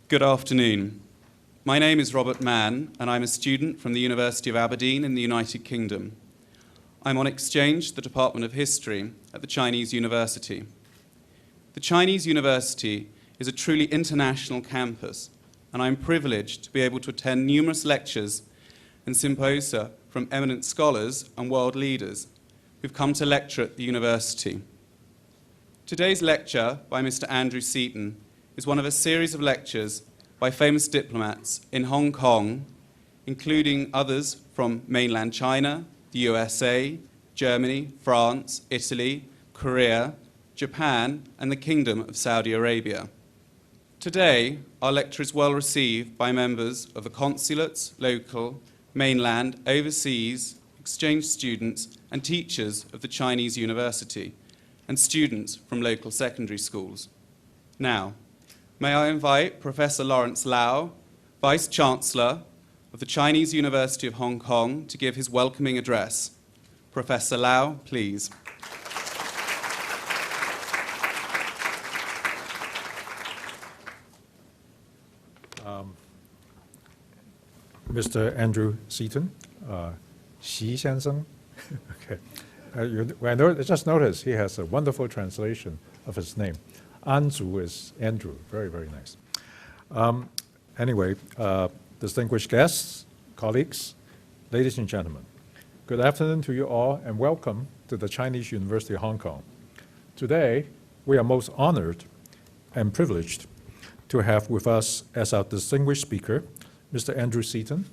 Good afternoon. My name is Robert Mann, and I'm a student from the University of Aberdeen in the United Kingdom. I'm on exchange at the Department of History at the Chinese University. The Chinese University is a truly international campus, and I'm privileged to be able to attend numerous lectures and symposia from eminent scholars and world leaders who've come to lecture at the university. Today's lecture by Mr. Andrew Seaton is one of a series of lectures by famous diplomats in Hong Kong, including others from mainland China, the USA, Germany, France, Italy, Korea, Japan, and the Kingdom of Saudi Arabia. Today, our lecture is well received by members of the consulates, local, mainland, overseas, exchange students, and teachers of the Chinese University, and students from local secondary schools. Now, may I invite Professor Lawrence Lau, Vice-Chancellor of the Chinese University of Hong Kong, to give his welcoming address. Professor Lau, please. Mr. Andrew Seaton, Xi先生. Okay. I just noticed he has a wonderful translation of his name. Anzu is Andrew. Very, very nice. Anyway, distinguished guests, colleagues, ladies and gentlemen, good afternoon to you all and welcome to the Chinese University of Hong Kong. Today, we are most honored and privileged to have with us as our distinguished speaker, Mr. Andrew Seaton,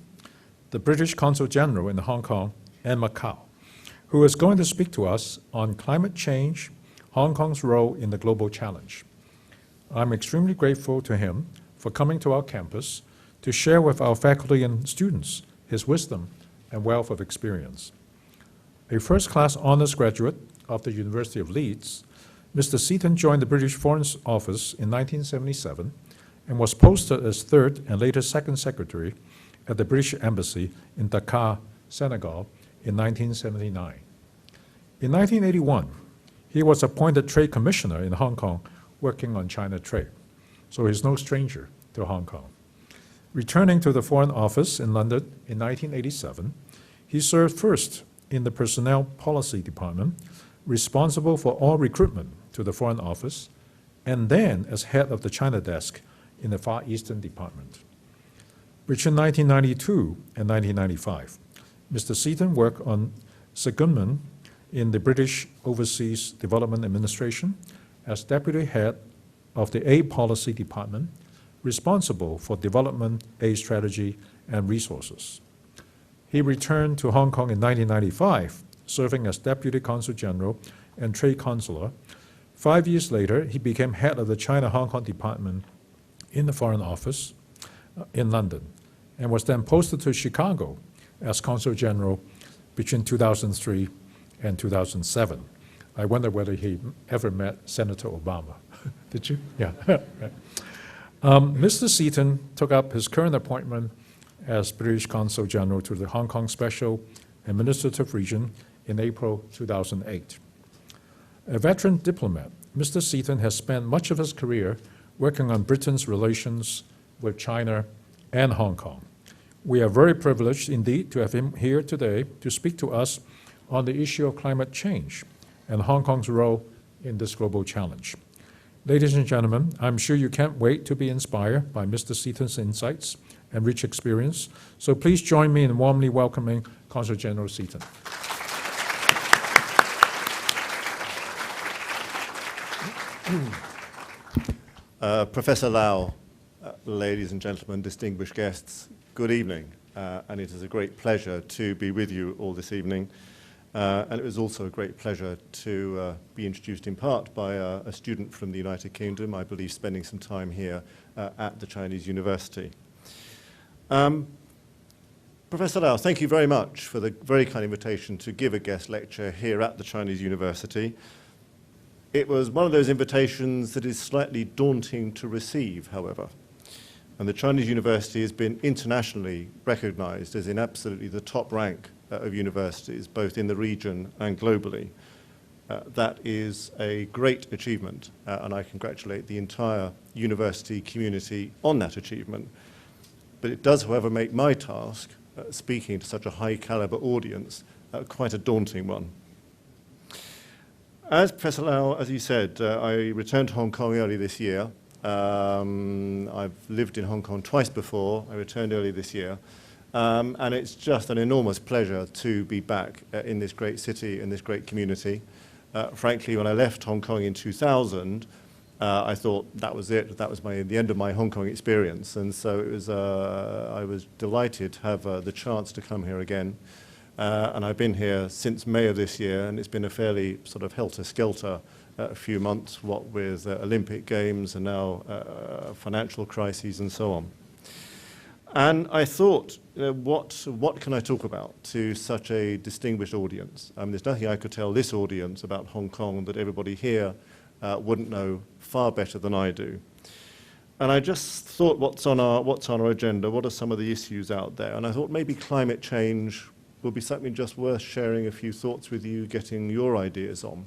the British Consul General in Hong Kong and Macau, who is going to speak to us on climate change, Hong Kong's role in the global challenge. I'm extremely grateful to him for coming to our campus to share with our faculty and students his wisdom and wealth of experience. A first-class honors graduate of the University of Leeds, Mr. Seaton joined the British Foreign Office in 1977 and was posted as third and later second secretary at the British Embassy in Dakar, Senegal in 1979. In 1981, he was appointed Trade Commissioner in Hong Kong working on China trade, so he's no stranger to Hong Kong. Returning to the Foreign Office in London in 1987, he served first in the Personnel Policy Department, responsible for all recruitment to the Foreign Office, and then as head of the China desk in the Far Eastern Department. Between 1992 and 1995, Mr. Seaton worked on secondment in the British Overseas Development Administration as Deputy Head of the Aid Policy Department, responsible for development, aid strategy, and resources. He returned to Hong Kong in 1995, serving as Deputy Consul General and Trade Consular. 5 years later, he became head of the China-Hong Kong Department in the Foreign Office in London, and was then posted to Chicago as Consul General between 2003 and 2007. I wonder whether he ever met Senator Obama. Did you? Yeah. Right. Mr. Seaton took up his current appointment as British Consul General to the Hong Kong Special Administrative Region in April 2008. A veteran diplomat, Mr. Seaton has spent much of his career working on Britain's relations with China and Hong Kong. We are very privileged indeed to have him here today to speak to us on the issue of climate change and Hong Kong's role in this global challenge. Ladies and gentlemen, I'm sure you can't wait to be inspired by Mr. Seaton's insights and rich experience, so please join me in warmly welcoming Consul General Seaton. Professor Lau, ladies and gentlemen, distinguished guests, good evening, and it is a great pleasure to be with you all this evening. And it was also a great pleasure to be introduced in part by a student from the United Kingdom, I believe spending some time here at the Chinese University. Professor Lau, thank you very much for the very kind invitation to give a guest lecture here at the Chinese University. It was one of those invitations that is slightly daunting to receive, however. And the Chinese University has been internationally recognized as in absolutely the top rank of universities, both in the region and globally. That is a great achievement, and I congratulate the entire university community on that achievement. But it does, however, make my task, speaking to such a high-caliber audience, quite a daunting one. As Professor Lau, as you said, I returned to Hong Kong early this year. I've lived in Hong Kong twice before. I returned early this year. And it's just an enormous pleasure to be back in this great city, in this great community. Frankly, when I left Hong Kong in 2000, I thought that was it. That was the end of my Hong Kong experience. And so it was, I was delighted to have the chance to come here again. And I've been here since May of this year, and it's been a fairly sort of helter-skelter few months, what with Olympic Games and now financial crises and so on. And I thought, what can I talk about to such a distinguished audience? There's nothing I could tell this audience about Hong Kong that everybody here wouldn't know far better than I do. And I just thought, what's on our agenda? What are some of the issues out there? And I thought maybe climate change would be something just worth sharing a few thoughts with you, getting your ideas on.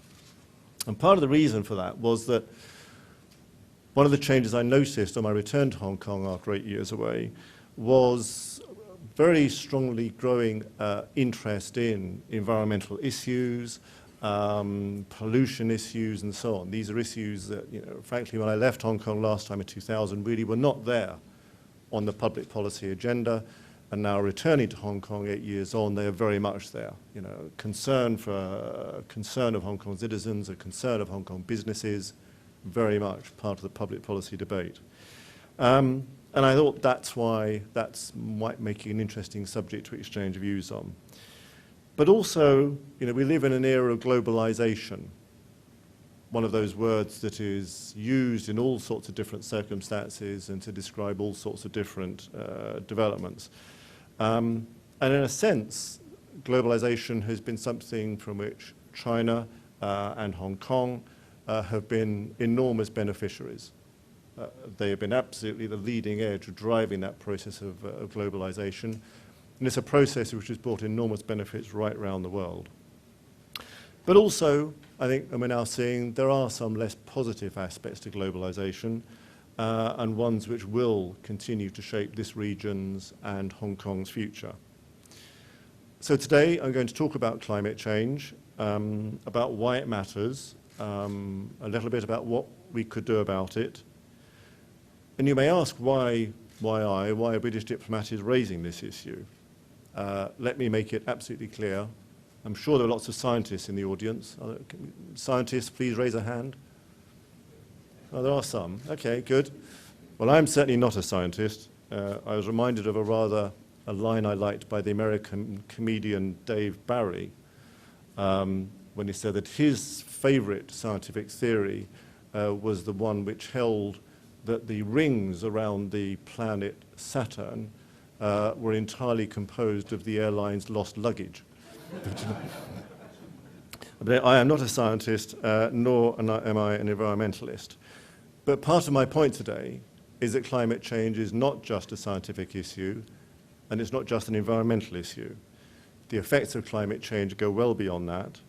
And part of the reason for that was that one of the changes I noticed on my return to Hong Kong after 8 years away was very strongly growing interest in environmental issues, pollution issues, and so on. These are issues that, frankly, when I left Hong Kong last time in 2000, really were not there on the public policy agenda. And now returning to Hong Kong 8 years on, they are very much there. Concern of Hong Kong citizens, a concern of Hong Kong businesses, very much part of the public policy debate. And I thought that's making an interesting subject to exchange views on. But also, we live in an era of globalization, one of those words that is used in all sorts of different circumstances and to describe all sorts of different developments. And in a sense, globalization has been something from which China and Hong Kong have been enormous beneficiaries. They have been absolutely the leading edge of driving that process of globalization. And it's a process which has brought enormous benefits right around the world. But also, I think, and we're now seeing, there are some less positive aspects to globalization, and ones which will continue to shape this region's and Hong Kong's future. So today I'm going to talk about climate change, about why it matters, a little bit about what we could do about it. And you may ask why a British diplomat is raising this issue. Let me make it absolutely clear. I'm sure there are lots of scientists in the audience. Scientists, please raise a hand. Oh, there are some. Okay, good. Well, I'm certainly not a scientist. I was reminded of a line I liked by the American comedian Dave Barry when he said that his favorite scientific theory was the one which held that the rings around the planet Saturn were entirely composed of the airline's lost luggage. But I am not a scientist, nor am I an environmentalist. But part of my point today is that climate change is not just a scientific issue, and it's not just an environmental issue. The effects of climate change go well beyond that.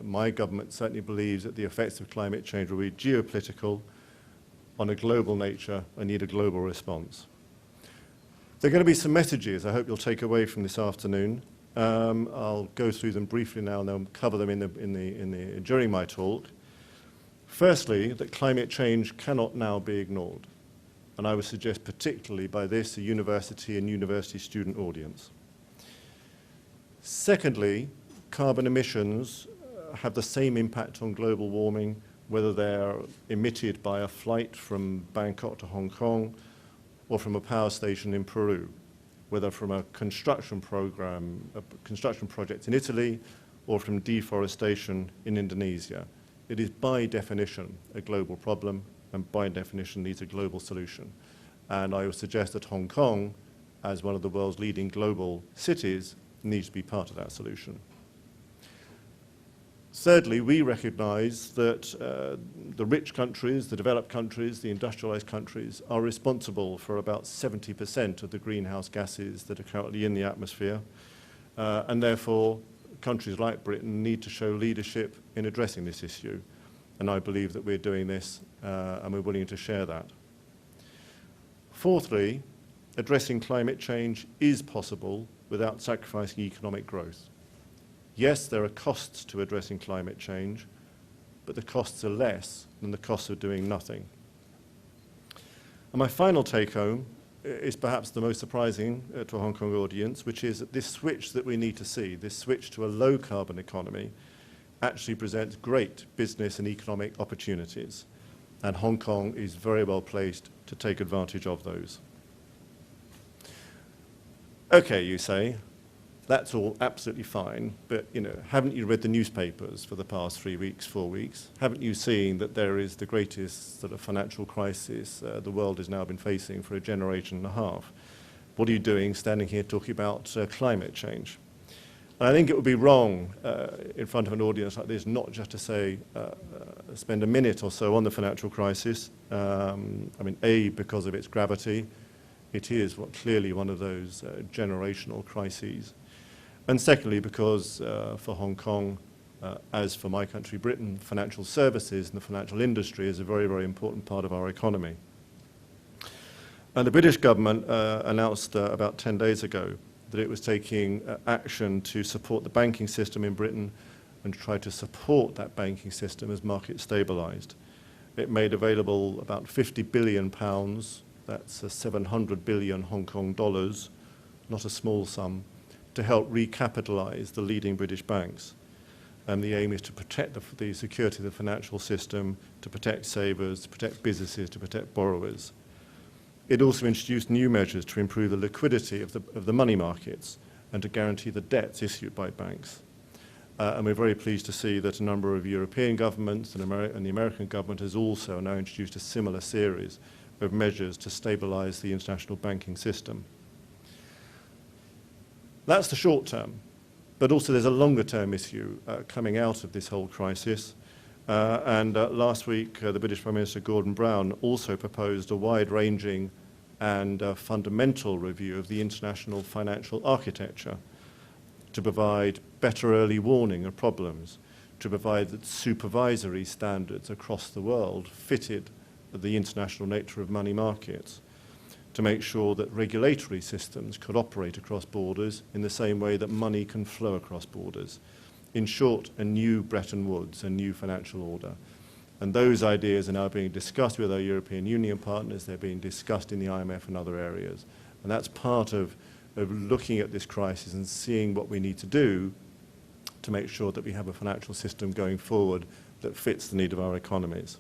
My government certainly believes that the effects of climate change will be geopolitical, on a global nature, and need a global response. There are going to be some messages I hope you'll take away from this afternoon. I'll go through them briefly now and then cover them during my talk. Firstly, that climate change cannot now be ignored. And I would suggest particularly by this a university and university student audience. Secondly, carbon emissions have the same impact on global warming, whether they're emitted by a flight from Bangkok to Hong Kong or from a power station in Peru, whether from a construction project in Italy or from deforestation in Indonesia. It is by definition a global problem and by definition needs a global solution. And I would suggest that Hong Kong, as one of the world's leading global cities, needs to be part of that solution. Thirdly, we recognize that the rich countries, the developed countries, the industrialized countries are responsible for about 70% of the greenhouse gases that are currently in the atmosphere. And therefore, countries like Britain need to show leadership in addressing this issue. And I believe that we're doing this and we're willing to share that. Fourthly, addressing climate change is possible without sacrificing economic growth. Yes, there are costs to addressing climate change, but the costs are less than the costs of doing nothing. And my final take-home is perhaps the most surprising to a Hong Kong audience, which is that this switch that we need to see, this switch to a low-carbon economy, actually presents great business and economic opportunities. And Hong Kong is very well placed to take advantage of those. Okay, you say, that's all absolutely fine, but haven't you read the newspapers for the past 3 weeks, 4 weeks? Haven't you seen that there is the greatest sort of financial crisis the world has now been facing for a generation and a half? What are you doing standing here talking about climate change? And I think it would be wrong in front of an audience like this not just to say, spend a minute or so on the financial crisis. Because of its gravity, it is clearly one of those generational crises. And secondly, because for Hong Kong, as for my country, Britain, financial services and the financial industry is a very, very important part of our economy. And the British government announced about 10 days ago that it was taking action to support the banking system in Britain and try to support that banking system as markets stabilised. It made available about £50 billion, that's 700 billion Hong Kong dollars, not a small sum, to help recapitalise the leading British banks. And the aim is to protect the security of the financial system, to protect savers, to protect businesses, to protect borrowers. It also introduced new measures to improve the liquidity of the money markets and to guarantee the debts issued by banks. And we're very pleased to see that a number of European governments and the American government has also now introduced a similar series of measures to stabilise the international banking system. That's the short term, but also there's a longer term issue coming out of this whole crisis. Last week, the British Prime Minister Gordon Brown also proposed a wide-ranging and fundamental review of the international financial architecture to provide better early warning of problems, to provide that supervisory standards across the world fitted the international nature of money markets, to make sure that regulatory systems could operate across borders in the same way that money can flow across borders. In short, a new Bretton Woods, a new financial order. And those ideas are now being discussed with our European Union partners. They're being discussed in the IMF and other areas. And that's part of looking at this crisis and seeing what we need to do to make sure that we have a financial system going forward that fits the need of our economies.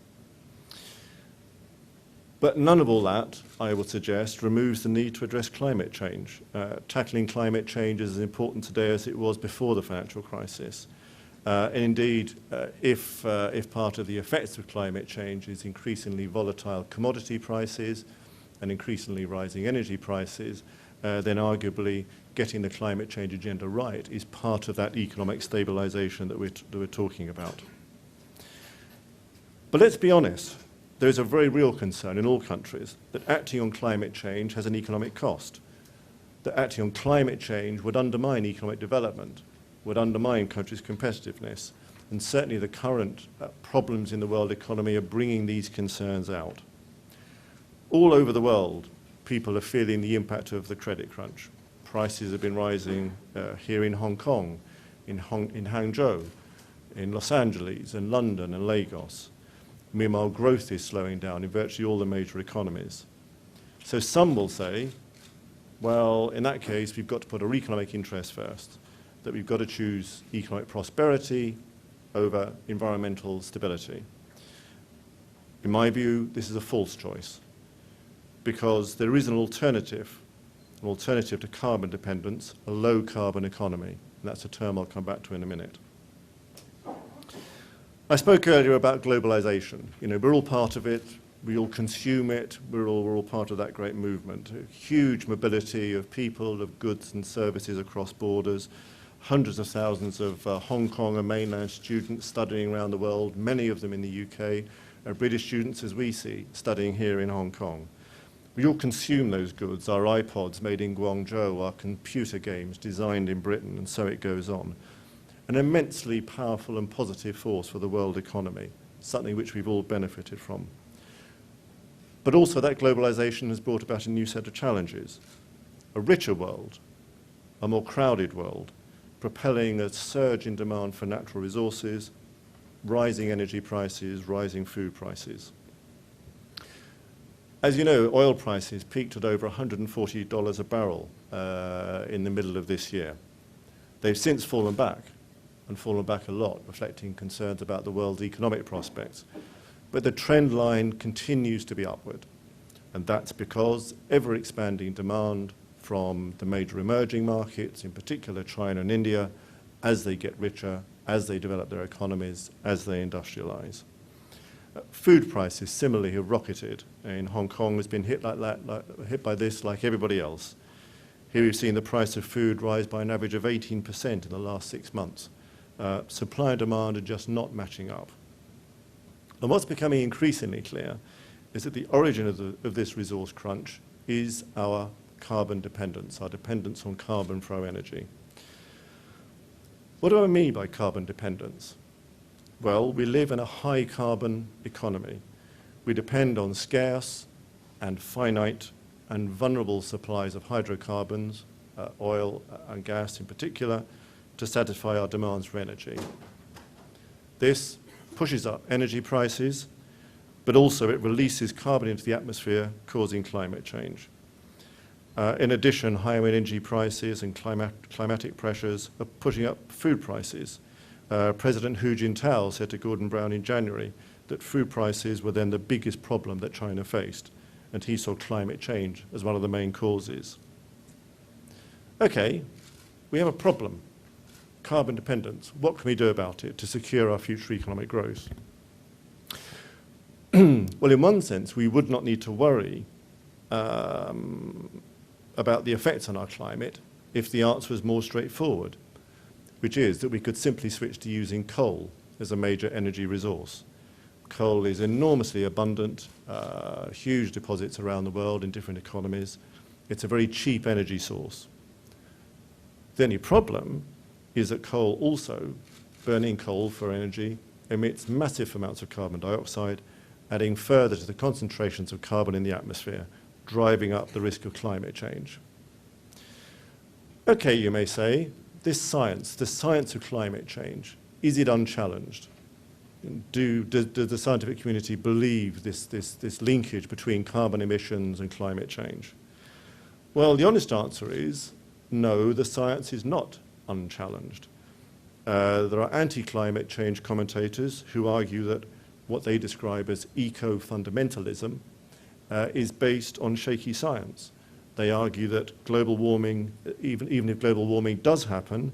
But none of all that, I would suggest, removes the need to address climate change. Tackling climate change is as important today as it was before the financial crisis. And indeed, if part of the effects of climate change is increasingly volatile commodity prices and increasingly rising energy prices, then arguably getting the climate change agenda right is part of that economic stabilisation that we're talking about. But let's be honest. There is a very real concern in all countries that acting on climate change has an economic cost, that acting on climate change would undermine economic development, would undermine countries' competitiveness, and certainly the current problems in the world economy are bringing these concerns out. All over the world, people are feeling the impact of the credit crunch. Prices have been rising here in Hong Kong, in Hangzhou, in Los Angeles, in London and Lagos. Meanwhile, growth is slowing down in virtually all the major economies. So some will say, well, in that case, we've got to put our economic interest first, that we've got to choose economic prosperity over environmental stability. In my view, this is a false choice, because there is an alternative to carbon dependence, a low-carbon economy. And that's a term I'll come back to in a minute. I spoke earlier about globalization. We're all part of it. We all consume it. We're all part of that great movement. A huge mobility of people, of goods and services across borders. Hundreds of thousands of Hong Kong and mainland students studying around the world, many of them in the UK, British students, as we see, studying here in Hong Kong. We all consume those goods, our iPods made in Guangzhou, our computer games designed in Britain, and so it goes on. an immensely powerful and positive force for the world economy, something which we've all benefited from. But also that globalization has brought about a new set of challenges. A richer world, a more crowded world, propelling a surge in demand for natural resources, rising energy prices, rising food prices. As you know, oil prices peaked at over $140 a barrel in the middle of this year. They've since fallen back, and fallen back a lot, reflecting concerns about the world's economic prospects. But the trend line continues to be upward, and that's because ever-expanding demand from the major emerging markets, in particular China and India, as they get richer, as they develop their economies, as they industrialize. Food prices similarly have rocketed. In Hong Kong has been hit by this like everybody else. Here we've seen the price of food rise by an average of 18% in the last 6 months. Supply and demand are just not matching up. And what's becoming increasingly clear is that the origin of this resource crunch is our carbon dependence, our dependence on carbon for our energy. What do I mean by carbon dependence? Well, we live in a high carbon economy. We depend on scarce and finite and vulnerable supplies of hydrocarbons, oil and gas in particular, to satisfy our demands for energy. This pushes up energy prices, but also it releases carbon into the atmosphere, causing climate change. In addition, higher energy prices and climatic pressures are pushing up food prices. President Hu Jintao said to Gordon Brown in January that food prices were then the biggest problem that China faced, and he saw climate change as one of the main causes. Okay, we have a problem. Carbon dependence. What can we do about it to secure our future economic growth? Well, in one sense, we would not need to worry about the effects on our climate if the answer was more straightforward, which is that we could simply switch to using coal as a major energy resource. Coal is enormously abundant, huge deposits around the world in different economies. It's a very cheap energy source. The only problem is that coal also, burning coal for energy, emits massive amounts of carbon dioxide, adding further to the concentrations of carbon in the atmosphere, driving up the risk of climate change. Okay, you may say, this science, the science of climate change, is it unchallenged? Does the scientific community believe this linkage between carbon emissions and climate change? Well, the honest answer is no, the science is not unchallenged. There are anti-climate change commentators who argue that what they describe as eco-fundamentalism is based on shaky science. They argue that global warming, even if global warming does happen,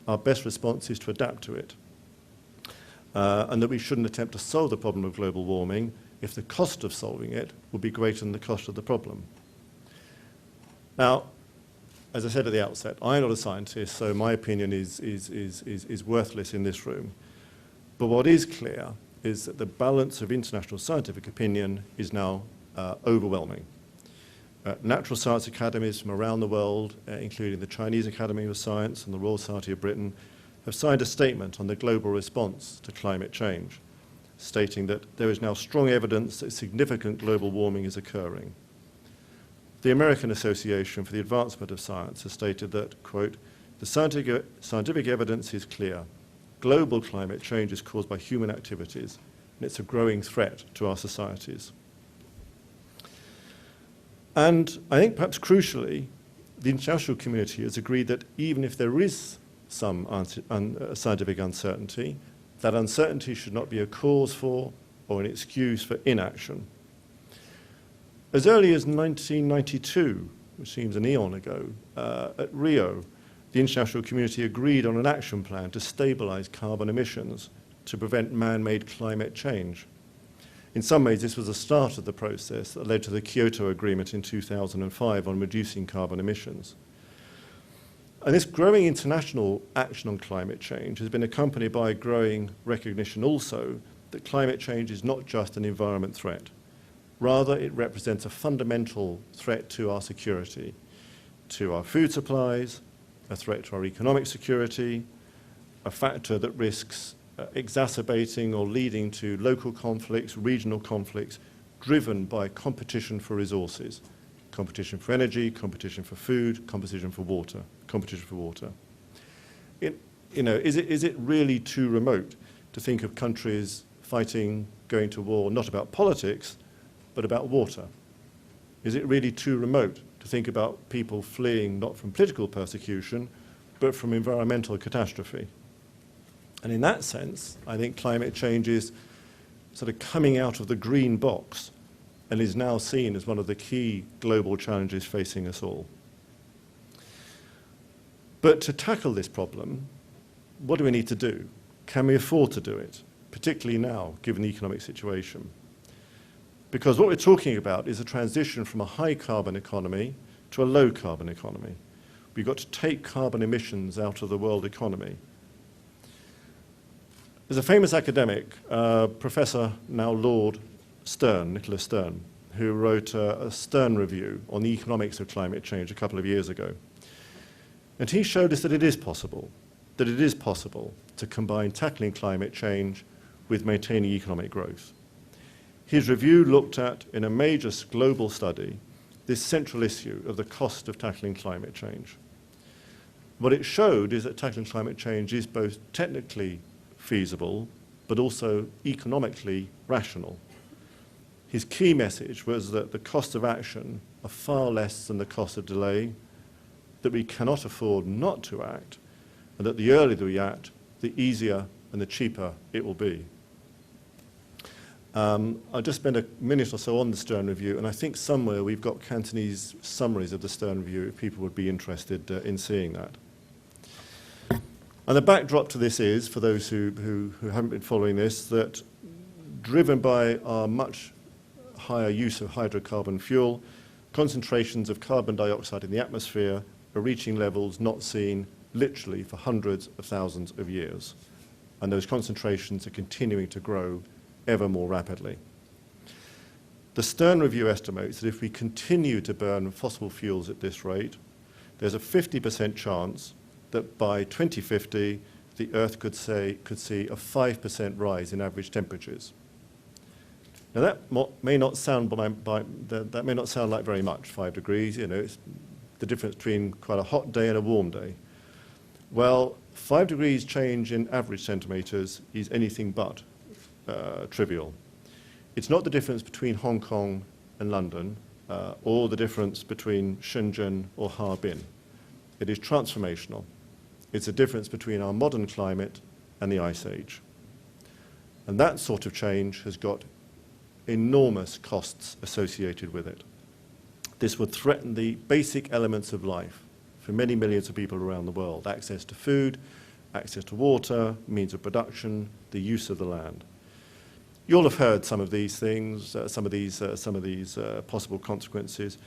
our best response is to adapt to it. And that we shouldn't attempt to solve the problem of global warming if the cost of solving it would be greater than the cost of the problem. Now, as I said at the outset, I'm not a scientist, so my opinion is worthless in this room. But what is clear is that the balance of international scientific opinion is now overwhelming. Natural science academies from around the world, including the Chinese Academy of Science and the Royal Society of Britain, have signed a statement on the global response to climate change, stating that there is now strong evidence that significant global warming is occurring. The American Association for the Advancement of Science has stated that, quote, the scientific evidence is clear. Global climate change is caused by human activities, and it's a growing threat to our societies. And I think perhaps crucially, the international community has agreed that even if there is some scientific uncertainty, that uncertainty should not be a cause for or an excuse for inaction. As early as 1992, which seems an eon ago, at Rio, the international community agreed on an action plan to stabilize carbon emissions to prevent man-made climate change. In some ways, this was the start of the process that led to the Kyoto Agreement in 2005 on reducing carbon emissions. And this growing international action on climate change has been accompanied by a growing recognition also that climate change is not just an environment threat. Rather, it represents a fundamental threat to our security, to our food supplies, a threat to our economic security, a factor that risks exacerbating or leading to local conflicts, regional conflicts, driven by competition for resources, competition for energy, competition for food, competition for water. Is it really too remote to think of countries fighting, going to war, not about politics, but about water? Is it really too remote to think about people fleeing not from political persecution, but from environmental catastrophe? And in that sense, I think climate change is sort of coming out of the green box and is now seen as one of the key global challenges facing us all. But to tackle this problem, what do we need to do? Can we afford to do it, particularly now, given the economic situation? Because what we're talking about is a transition from a high carbon economy to a low carbon economy. We've got to take carbon emissions out of the world economy. There's a famous academic, Professor, now Lord Stern, Nicholas Stern, who wrote a Stern review on the economics of climate change a couple of years ago. And he showed us that it is possible to combine tackling climate change with maintaining economic growth. His review looked at, in a major global study, this central issue of the cost of tackling climate change. What it showed is that tackling climate change is both technically feasible, but also economically rational. His key message was that the cost of action are far less than the cost of delay, that we cannot afford not to act, and that the earlier we act, the easier and the cheaper it will be. I'll just spend a minute or so on the Stern Review, and I think somewhere we've got Cantonese summaries of the Stern Review if people would be interested in seeing that. And the backdrop to this is, for those who haven't been following this, that driven by our much higher use of hydrocarbon fuel, concentrations of carbon dioxide in the atmosphere are reaching levels not seen literally for hundreds of thousands of years. And those concentrations are continuing to grow ever more rapidly. The Stern Review estimates that if we continue to burn fossil fuels at this rate, there's a 50% chance that by 2050, the Earth could see a 5% rise in average temperatures. Now that may not sound that may not sound like very much, 5 degrees. It's the difference between quite a hot day and a warm day. Well, 5 degrees change in average centimeters is anything but trivial. It's not the difference between Hong Kong and London, or the difference between Shenzhen or Harbin. It is transformational. It's a difference between our modern climate and the Ice Age. And that sort of change has got enormous costs associated with it. This would threaten the basic elements of life for many millions of people around the world: access to food, access to water, means of production, the use of the land. You'll have heard some of these things, some of these possible consequences: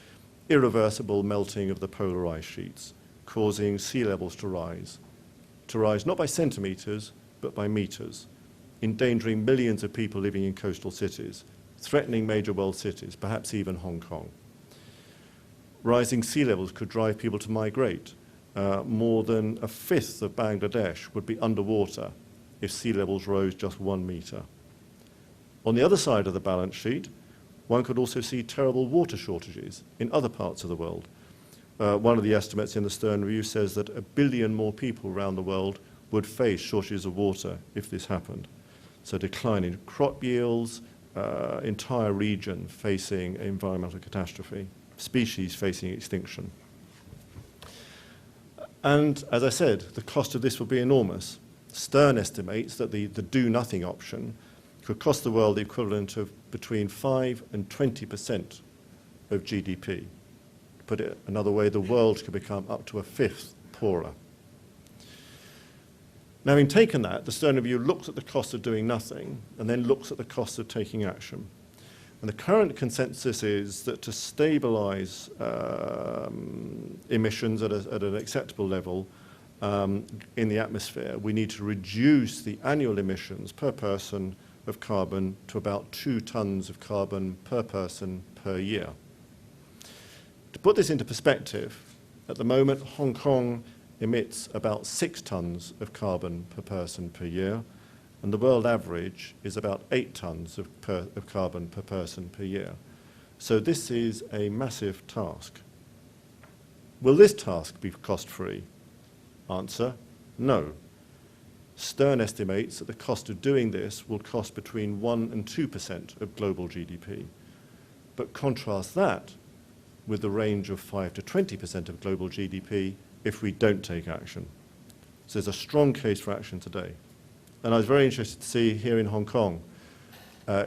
irreversible melting of the polar ice sheets, causing sea levels to rise not by centimeters, but by meters, endangering millions of people living in coastal cities, threatening major world cities, perhaps even Hong Kong. Rising sea levels could drive people to migrate. More than a fifth of Bangladesh would be underwater if sea levels rose just 1 meter. On the other side of the balance sheet, one could also see terrible water shortages in other parts of the world. One of the estimates in the Stern Review says that 1 billion more people around the world would face shortages of water if this happened. So decline in crop yields, entire region facing environmental catastrophe, species facing extinction. And as I said, the cost of this will be enormous. Stern estimates that the do-nothing option could cost the world the equivalent of between 5 and 20% of GDP. To put it another way, the world could become up to a fifth poorer. Now, having taken that, the Stern Review looks at the cost of doing nothing and then looks at the cost of taking action. And the current consensus is that to stabilize emissions at an acceptable level in the atmosphere, we need to reduce the annual emissions per person of carbon to about 2 tons of carbon per person per year. To put this into perspective, at the moment, Hong Kong emits about 6 tons of carbon per person per year, and the world average is about 8 tons of carbon per person per year. So this is a massive task. Will this task be cost-free? Answer, no. Stern estimates that the cost of doing this will cost between 1% and 2% of global GDP. But contrast that with the range of 5 to 20% of global GDP if we don't take action. So there's a strong case for action today. And I was very interested to see here in Hong Kong,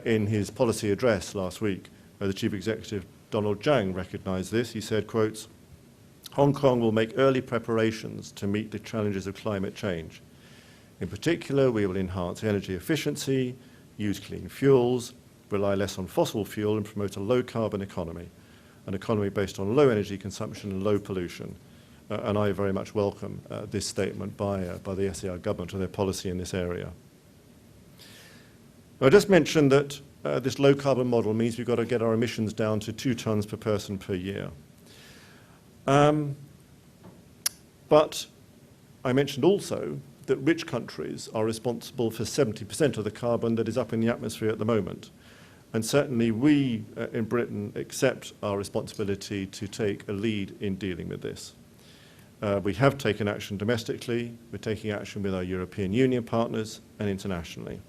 in his policy address last week, the Chief Executive Donald Zhang recognized this. He said, quotes, "Hong Kong will make early preparations to meet the challenges of climate change. In particular, we will enhance energy efficiency, use clean fuels, rely less on fossil fuel, and promote a low-carbon economy, an economy based on low energy consumption and low pollution." And I very much welcome this statement by the SAR government and their policy in this area. I just mentioned that this low-carbon model means we've got to get our emissions down to 2 tons per person per year. But I mentioned also that rich countries are responsible for 70% of the carbon that is up in the atmosphere at the moment. And certainly we in Britain accept our responsibility to take a lead in dealing with this. We have taken action domestically, we're taking action with our European Union partners and internationally.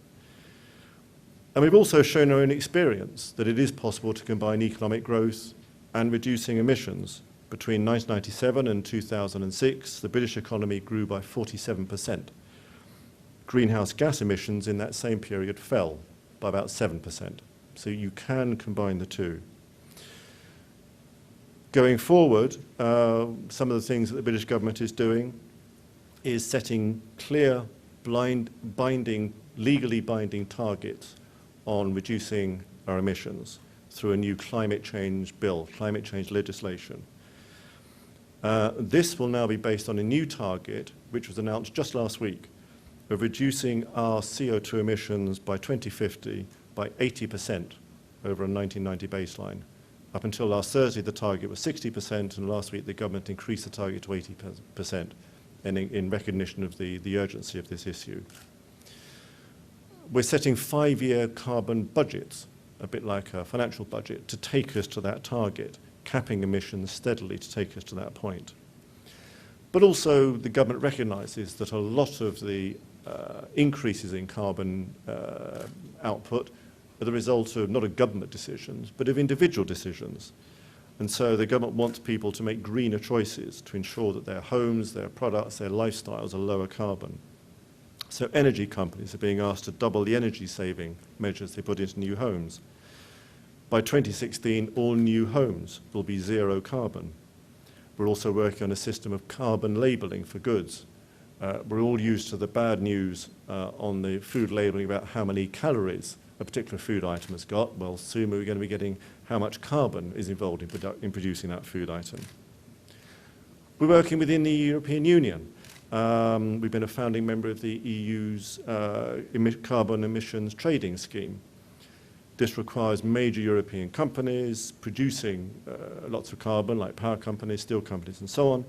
And we've also shown our own experience that it is possible to combine economic growth and reducing emissions. Between 1997 and 2006, the British economy grew by 47%. Greenhouse gas emissions in that same period fell by about 7%. So you can combine the two. Going forward, some of the things that the British government is doing is setting clear, legally binding targets on reducing our emissions through a new climate change bill, climate change legislation. This will now be based on a new target, which was announced just last week, of reducing our CO2 emissions by 2050 by 80% over a 1990 baseline. Up until last Thursday, the target was 60%, and last week the government increased the target to 80%, and in recognition of the urgency of this issue. We're setting 5-year carbon budgets, a bit like a financial budget, to take us to that target, capping emissions steadily to take us to that point. But also the government recognises that a lot of the increases in carbon output are the result of not of government decisions, but of individual decisions. And so the government wants people to make greener choices to ensure that their homes, their products, their lifestyles are lower carbon. So energy companies are being asked to double the energy saving measures they put into new homes. By 2016, all new homes will be zero carbon. We're also working on a system of carbon labelling for goods. We're all used to the bad news on the food labelling about how many calories a particular food item has got. Well, soon we're going to be getting how much carbon is involved in producing that food item. We're working within the European Union. We've been a founding member of the EU's carbon emissions trading scheme. This requires major European companies producing lots of carbon, like power companies, steel companies, and so on,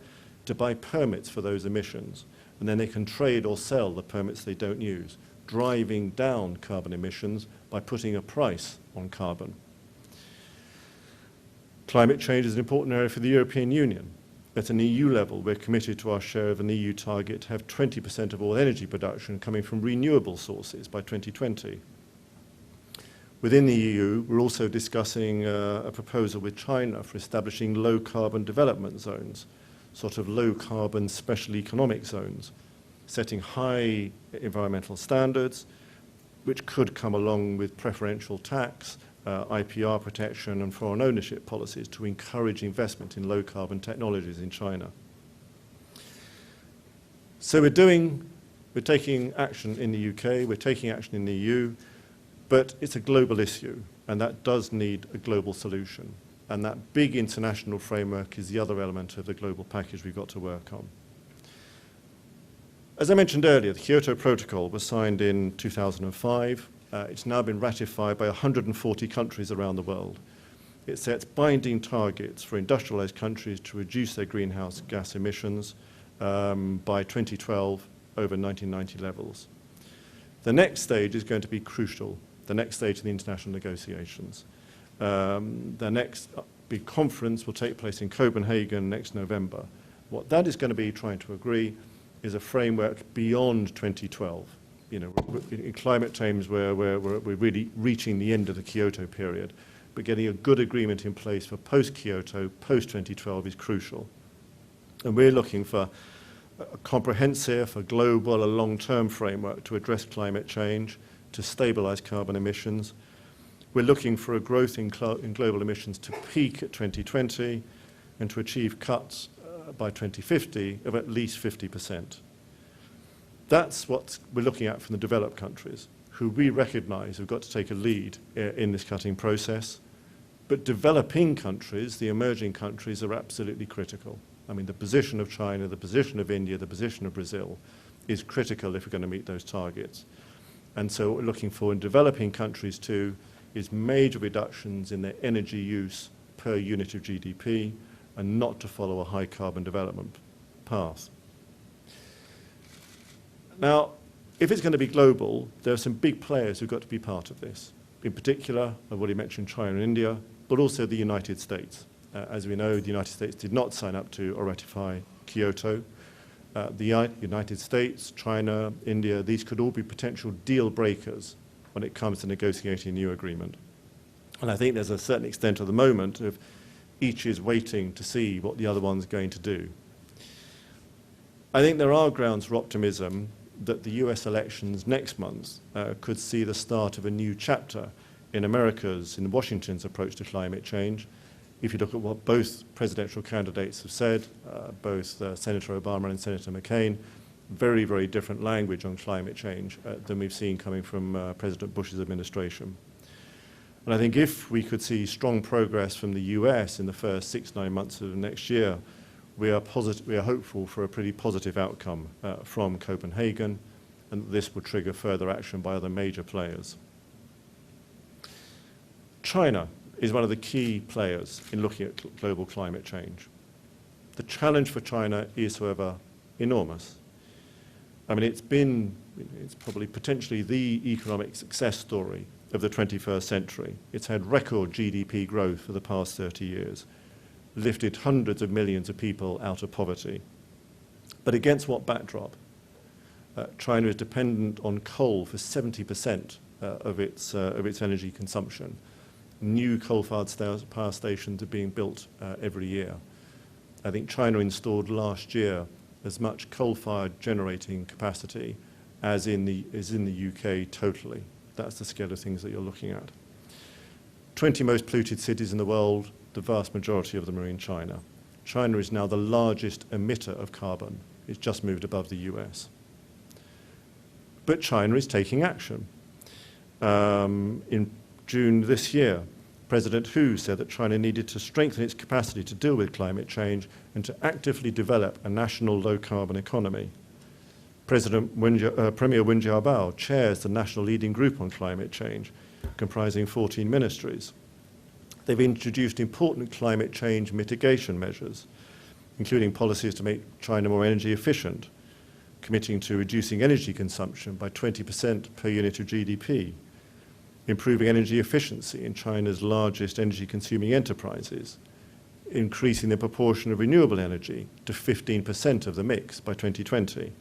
to buy permits for those emissions. And then they can trade or sell the permits they don't use, driving down carbon emissions by putting a price on carbon. Climate change is an important area for the European Union. At an EU level, we're committed to our share of an EU target to have 20% of all energy production coming from renewable sources by 2020. Within the EU, we're also discussing a proposal with China for establishing low-carbon development zones, sort of low-carbon special economic zones, setting high environmental standards, which could come along with preferential tax, IPR protection, and foreign ownership policies to encourage investment in low-carbon technologies in China. So we're taking action in the UK, we're taking action in the EU, but it's a global issue, and that does need a global solution. And that big international framework is the other element of the global package we've got to work on. As I mentioned earlier, the Kyoto Protocol was signed in 2005. It's now been ratified by 140 countries around the world. It sets binding targets for industrialized countries to reduce their greenhouse gas emissions by 2012 over 1990 levels. The next stage is going to be crucial, the next stage of the international negotiations. The next big conference will take place in Copenhagen next November. What that is going to be trying to agree is a framework beyond 2012. You know, in climate change where we're really reaching the end of the Kyoto period, but getting a good agreement in place for post-Kyoto, post-2012 is crucial. And we're looking for a comprehensive, a global, a long-term framework to address climate change, to stabilize carbon emissions. We're looking for a growth in global emissions to peak at 2020 and to achieve cuts by 2050 of at least 50%. That's what we're looking at from the developed countries, who we recognize have got to take a lead in this cutting process. But developing countries, the emerging countries, are absolutely critical. I mean, the position of China, the position of India, the position of Brazil is critical if we're going to meet those targets. And so what we're looking for in developing countries too is major reductions in their energy use per unit of GDP and not to follow a high carbon development path. Now, if it's going to be global, there are some big players who've got to be part of this. In particular, I've already mentioned China and India, but also the United States. As we know, the United States did not sign up to or ratify Kyoto. The United States, China, India, these could all be potential deal breakers when it comes to negotiating a new agreement. And I think there's a certain extent at the moment of each is waiting to see what the other one's going to do. I think there are grounds for optimism that the US elections next month could see the start of a new chapter in Washington's approach to climate change. If you look at what both presidential candidates have said, both Senator Obama and Senator McCain, very, very different language on climate change than we've seen coming from President Bush's administration. And I think if we could see strong progress from the US in the first 6-9 months of next year, we are hopeful for a pretty positive outcome from Copenhagen, and this would trigger further action by other major players. China is one of the key players in looking at global climate change. The challenge for China is, however, enormous. I mean, it's probably potentially the economic success story of the 21st century. It's had record GDP growth for the past 30 years, lifted hundreds of millions of people out of poverty. But against what backdrop? China is dependent on coal for 70% of its energy consumption. New coal-fired power stations are being built every year. I think China installed last year as much coal-fired generating capacity as in the UK totally. That's the scale of things that you're looking at. 20 most polluted cities in the world, the vast majority of them are in China. China is now the largest emitter of carbon. It's just moved above the US. But China is taking action. In June this year, President Hu said that China needed to strengthen its capacity to deal with climate change and to actively develop a national low-carbon economy. Premier Wen Jiabao chairs the national leading group on climate change, comprising 14 ministries. They've introduced important climate change mitigation measures, including policies to make China more energy efficient, committing to reducing energy consumption by 20% per unit of GDP, improving energy efficiency in China's largest energy-consuming enterprises, increasing the proportion of renewable energy to 15% of the mix by 2020,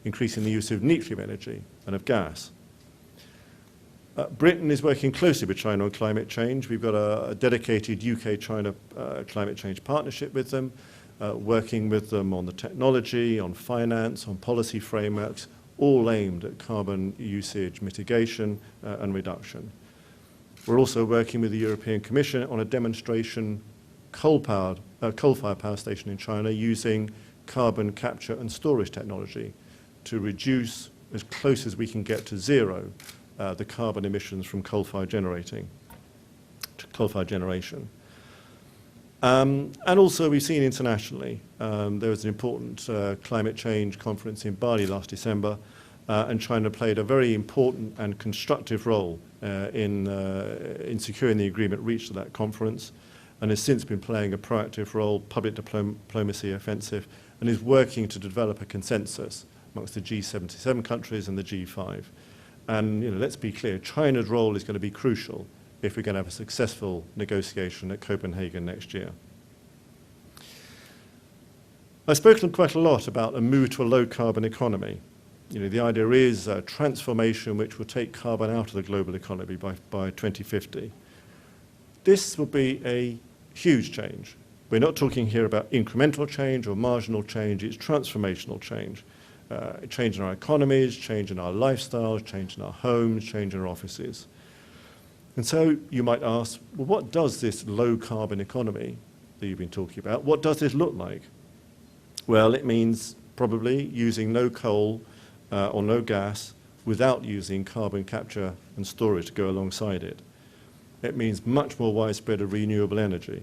increasing the use of nuclear energy and of gas. Britain is working closely with China on climate change. We've got a dedicated UK-China climate change partnership with them, working with them on the technology, on finance, on policy frameworks, all aimed at carbon usage mitigation and reduction. We're also working with the European Commission on a demonstration coal-fired power station in China using carbon capture and storage technology to reduce as close as we can get to zero the carbon emissions from coal-fired generation. And also we've seen internationally, there was an important climate change conference in Bali last December, and China played a very important and constructive role in securing the agreement reached at that conference, and has since been playing a proactive role, public diplomacy offensive, and is working to develop a consensus amongst the G77 countries and the G5. And let's be clear, China's role is going to be crucial if we're going to have a successful negotiation at Copenhagen next year. I've spoken quite a lot about a move to a low-carbon economy. The idea is a transformation which will take carbon out of the global economy by 2050. This will be a huge change. We're not talking here about incremental change or marginal change, it's transformational change. Change in our economies, change in our lifestyles, change in our homes, change in our offices. And so you might ask, well, what does this low-carbon economy that you've been talking about, what does this look like? Well, it means probably using no coal or no gas without using carbon capture and storage to go alongside it. It means much more widespread of renewable energy.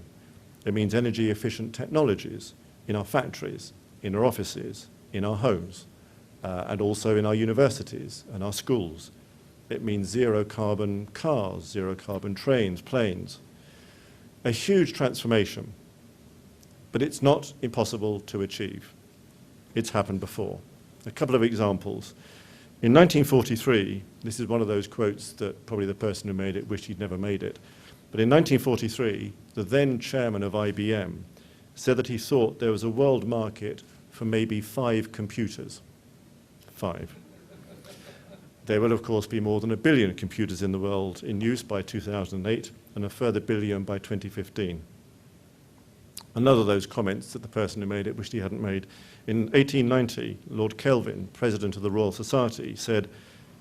It means energy-efficient technologies in our factories, in our offices, in our homes, and also in our universities and our schools. It means zero-carbon cars, zero-carbon trains, planes. A huge transformation, but it's not impossible to achieve. It's happened before. A couple of examples. In 1943, this is one of those quotes that probably the person who made it wished he'd never made it, but in 1943, the then chairman of IBM said that he thought there was a world market for maybe 5 computers. 5. There will, of course, be more than 1 billion computers in the world in use by 2008 and a further billion by 2015. Another of those comments that the person who made it wished he hadn't made. In 1890, Lord Kelvin, president of the Royal Society, said,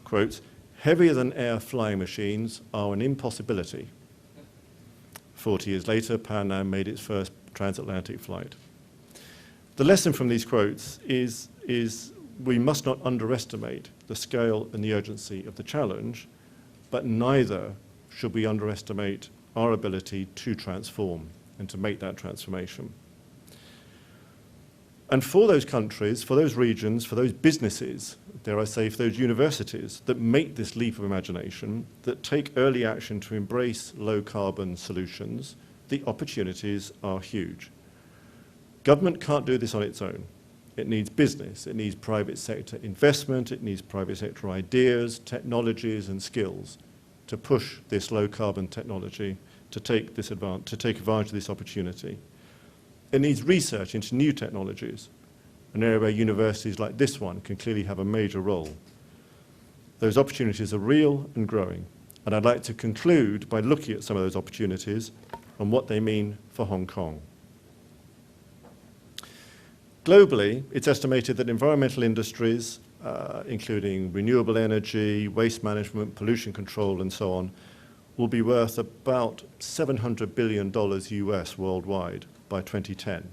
quote, "Heavier-than-air flying machines are an impossibility." 40 years later, Pan Am made its first transatlantic flight. The lesson from these quotes is we must not underestimate the scale and the urgency of the challenge, but neither should we underestimate our ability to transform and to make that transformation. And for those countries, for those regions, for those businesses, dare I say, for those universities that make this leap of imagination, that take early action to embrace low-carbon solutions, the opportunities are huge. Government can't do this on its own. It needs business, it needs private sector investment, it needs private sector ideas, technologies and skills to push this low-carbon technology to take advantage of this opportunity. It needs research into new technologies, an area where universities like this one can clearly have a major role. Those opportunities are real and growing, and I'd like to conclude by looking at some of those opportunities and what they mean for Hong Kong. Globally, it's estimated that environmental industries, including renewable energy, waste management, pollution control, and so on, will be worth about $700 billion US worldwide by 2010.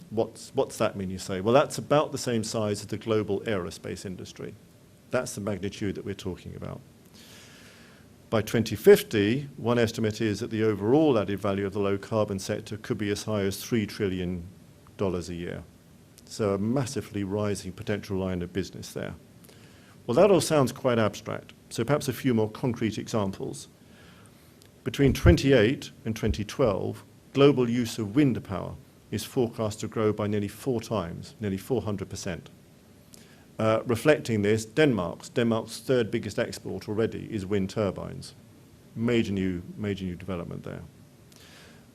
What's that mean, you say? Well, that's about the same size as the global aerospace industry. That's the magnitude that we're talking about. By 2050, one estimate is that the overall added value of the low-carbon sector could be as high as $3 trillion a year. So a massively rising potential line of business there. Well, that all sounds quite abstract, so perhaps a few more concrete examples. Between 2008 and 2012, global use of wind power is forecast to grow by nearly 4 times, nearly 400%. Reflecting this, Denmark's third biggest export already is wind turbines. Major new development there.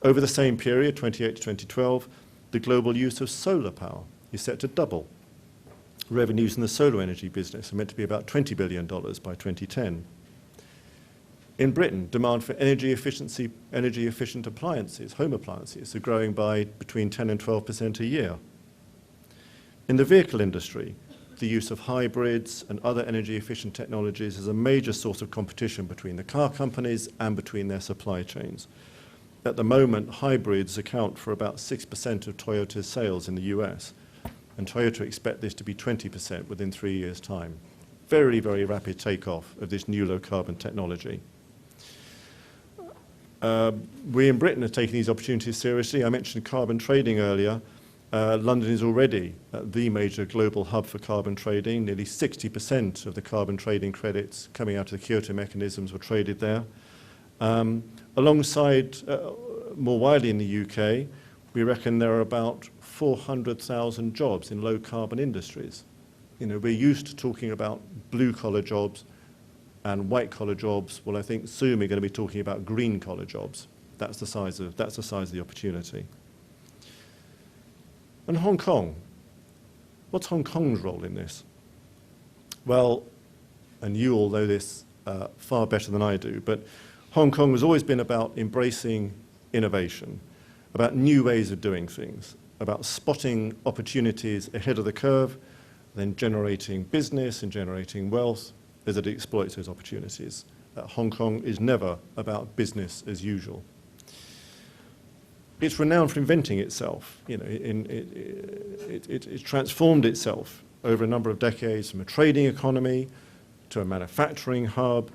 Over the same period, 2008 to 2012, the global use of solar power is set to double. Revenues in the solar energy business are meant to be about $20 billion by 2010. In Britain, demand for energy-efficient appliances, home appliances, are growing by between 10 and 12% a year. In the vehicle industry, the use of hybrids and other energy-efficient technologies is a major source of competition between the car companies and between their supply chains. At the moment, hybrids account for about 6% of Toyota's sales in the US, and Toyota expect this to be 20% within 3 years' time. Very, very rapid takeoff of this new low-carbon technology. We in Britain are taking these opportunities seriously. I mentioned carbon trading earlier. London is already the major global hub for carbon trading. Nearly 60% of the carbon trading credits coming out of the Kyoto mechanisms were traded there. Alongside, more widely in the UK, we reckon there are about 400,000 jobs in low-carbon industries. You know, we're used to talking about blue-collar jobs and white-collar jobs. Well, I think soon we're going to be talking about green-collar jobs. That's the size of the opportunity. And Hong Kong. What's Hong Kong's role in this? Well, and you all know this far better than I do, but Hong Kong has always been about embracing innovation, about new ways of doing things, about spotting opportunities ahead of the curve, then generating business and generating wealth as it exploits those opportunities. Hong Kong is never about business as usual. It's renowned for inventing itself. You know, it's transformed itself over a number of decades from a trading economy to a manufacturing hub,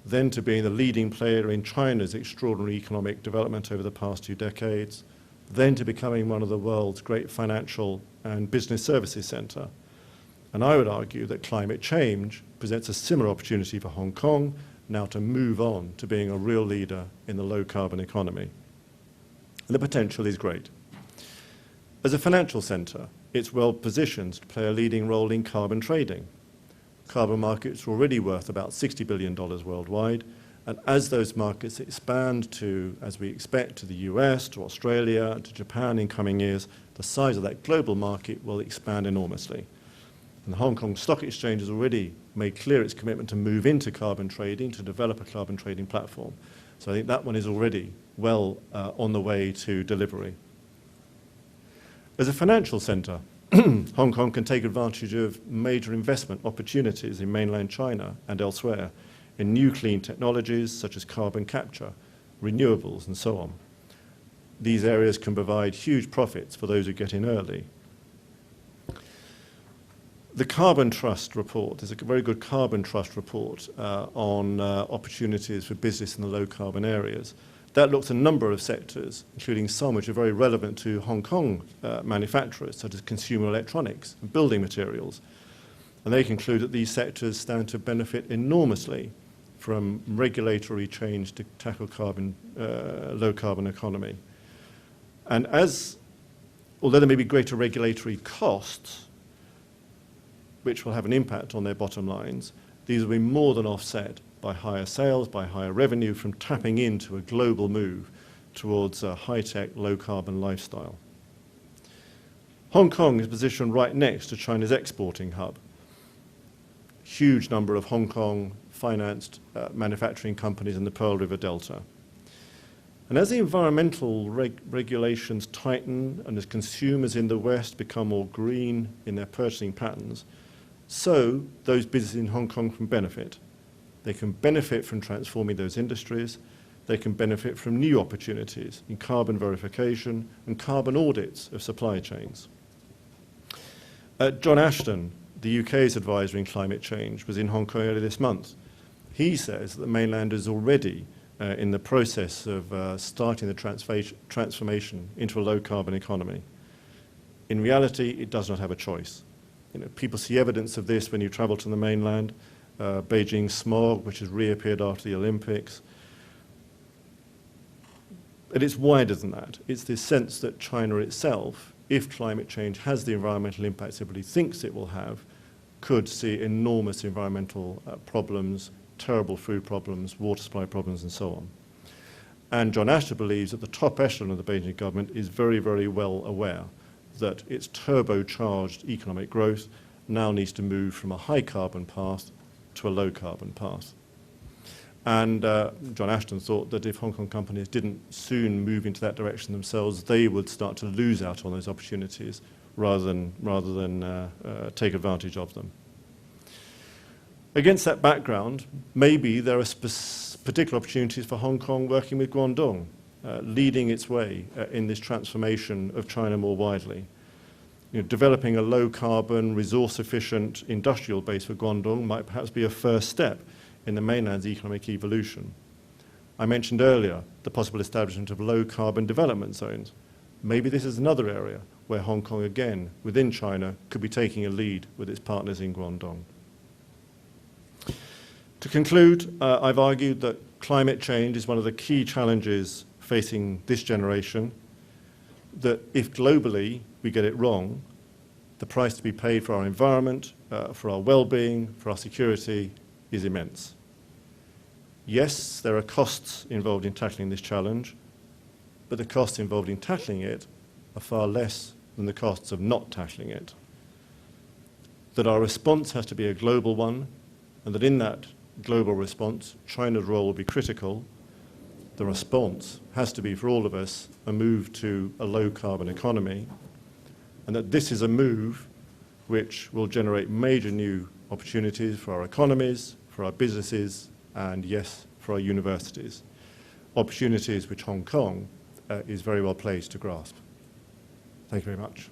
then to being the leading player in China's extraordinary economic development over the past 2 decades, then to becoming one of the world's great financial and business services centre. And I would argue that climate change presents a similar opportunity for Hong Kong now to move on to being a real leader in the low-carbon economy. And the potential is great. As a financial centre, it's well positioned to play a leading role in carbon trading. Carbon markets are already worth about $60 billion worldwide, and as those markets expand to, as we expect, to the US, to Australia, to Japan in coming years, the size of that global market will expand enormously. And the Hong Kong Stock Exchange has already made clear its commitment to move into carbon trading, to develop a carbon trading platform. So I think that one is already well on the way to delivery. As a financial centre, Hong Kong can take advantage of major investment opportunities in mainland China and elsewhere in new clean technologies such as carbon capture, renewables and so on. These areas can provide huge profits for those who get in early. The Carbon Trust report, there's a very good Carbon Trust report on opportunities for business in the low carbon areas. That looks at a number of sectors, including some which are very relevant to Hong Kong manufacturers, such as consumer electronics and building materials. And they conclude that these sectors stand to benefit enormously from regulatory change to tackle low carbon economy. And although there may be greater regulatory costs, which will have an impact on their bottom lines, these will be more than offset by higher sales, by higher revenue from tapping into a global move towards a high-tech, low-carbon lifestyle. Hong Kong is positioned right next to China's exporting hub. Huge number of Hong Kong-financed manufacturing companies in the Pearl River Delta. And as the environmental regulations tighten and as consumers in the West become more green in their purchasing patterns, so those businesses in Hong Kong can benefit. They can benefit from transforming those industries. They can benefit from new opportunities in carbon verification and carbon audits of supply chains. John Ashton, the UK's advisor in climate change, was in Hong Kong earlier this month. He says that the mainland is already in the process of starting the transformation into a low-carbon economy. In reality, it does not have a choice. You know, people see evidence of this when you travel to the mainland. Beijing smog, which has reappeared after the Olympics. But it's wider than that. It's this sense that China itself, if climate change has the environmental impacts everybody thinks it will have, could see enormous environmental problems, terrible food problems, water supply problems, and so on. And John Ashton believes that the top echelon of the Beijing government is very, very well aware that its turbocharged economic growth now needs to move from a high-carbon path to a low-carbon path. And John Ashton thought that if Hong Kong companies didn't soon move into that direction themselves, they would start to lose out on those opportunities rather than take advantage of them. Against that background, maybe there are particular opportunities for Hong Kong working with Guangdong, leading its way in this transformation of China more widely. You know, developing a low-carbon, resource-efficient industrial base for Guangdong might perhaps be a first step in the mainland's economic evolution. I mentioned earlier the possible establishment of low-carbon development zones. Maybe this is another area where Hong Kong, again, within China, could be taking a lead with its partners in Guangdong. To conclude, I've argued that climate change is one of the key challenges facing this generation. that if globally we get it wrong, the price to be paid for our environment, for our well-being, for our security is immense. Yes, there are costs involved in tackling this challenge, but the costs involved in tackling it are far less than the costs of not tackling it. That our response has to be a global one, and that in that global response, China's role will be critical. The response has to be, for all of us, a move to a low-carbon economy, and that this is a move which will generate major new opportunities for our economies, for our businesses, and yes, for our universities. Opportunities which Hong Kong is very well placed to grasp. Thank you very much.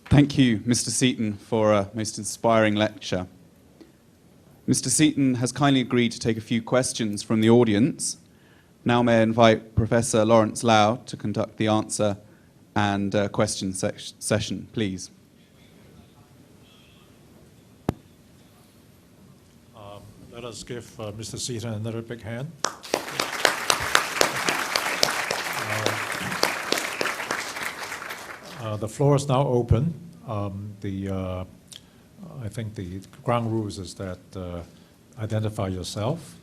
Thank you, Mr. Seaton, for a most inspiring lecture. Mr. Seaton has kindly agreed to take a few questions from the audience. Now may I invite Professor Lawrence Lau to conduct the answer and question session, please. Let us give Mr. Seaton another big hand. The floor is now open. I think the ground rules is that identify yourself,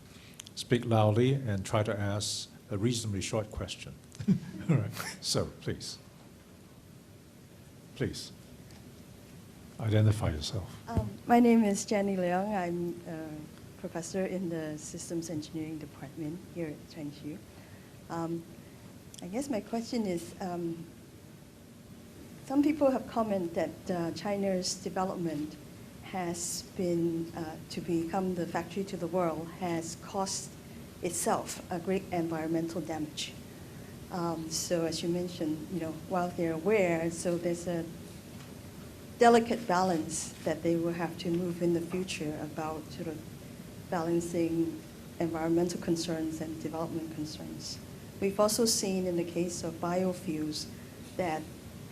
speak loudly, and try to ask a reasonably short question. All right. So, please. Please. Identify yourself. My name is Jenny Leung. I'm a professor in the Systems Engineering Department here at Chinese U. I guess my question is, some people have commented that China's development has been, to become the factory to the world, has caused itself a great environmental damage. So as you mentioned, while they're aware, so there's a delicate balance that they will have to move in the future about sort of balancing environmental concerns and development concerns. We've also seen in the case of biofuels that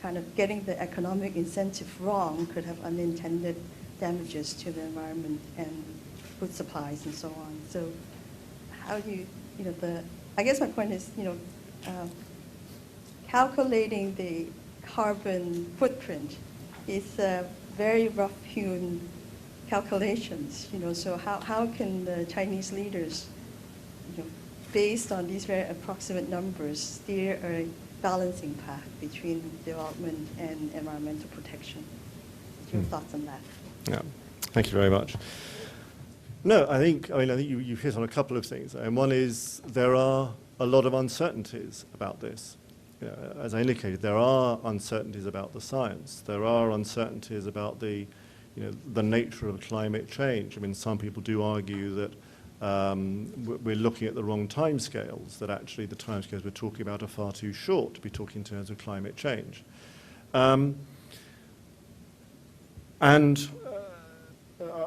kind of getting the economic incentive wrong could have unintended damages to the environment and food supplies and so on. So how do you, I guess my point is, calculating the carbon footprint is very rough-hewn calculations, so how can the Chinese leaders, based on these very approximate numbers, steer a balancing path between development and environmental protection? What's your thoughts on that? Yeah, thank you very much. No, I think you hit on a couple of things, and one is there are a lot of uncertainties about this. As I indicated, there are uncertainties about the science. There are uncertainties about the nature of climate change. I mean, some people do argue that we're looking at the wrong timescales, that actually the timescales we're talking about are far too short to be talking in terms of climate change.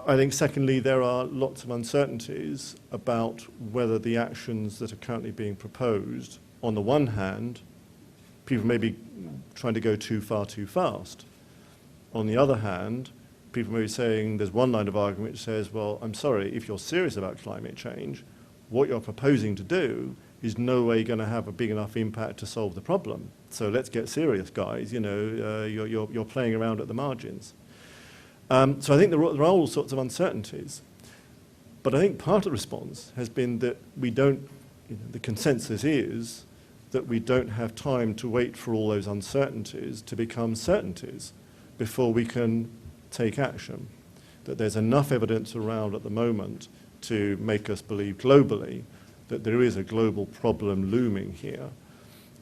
I think, secondly, there are lots of uncertainties about whether the actions that are currently being proposed, on the one hand, people may be trying to go too far too fast. On the other hand, people may be saying, there's one line of argument which says, well, I'm sorry, if you're serious about climate change, what you're proposing to do is no way going to have a big enough impact to solve the problem. So let's get serious, guys. You're playing around at the margins. So I think there are all sorts of uncertainties. But I think part of the response has been that we don't, the consensus is that we don't have time to wait for all those uncertainties to become certainties before we can take action. That there's enough evidence around at the moment to make us believe globally that there is a global problem looming here.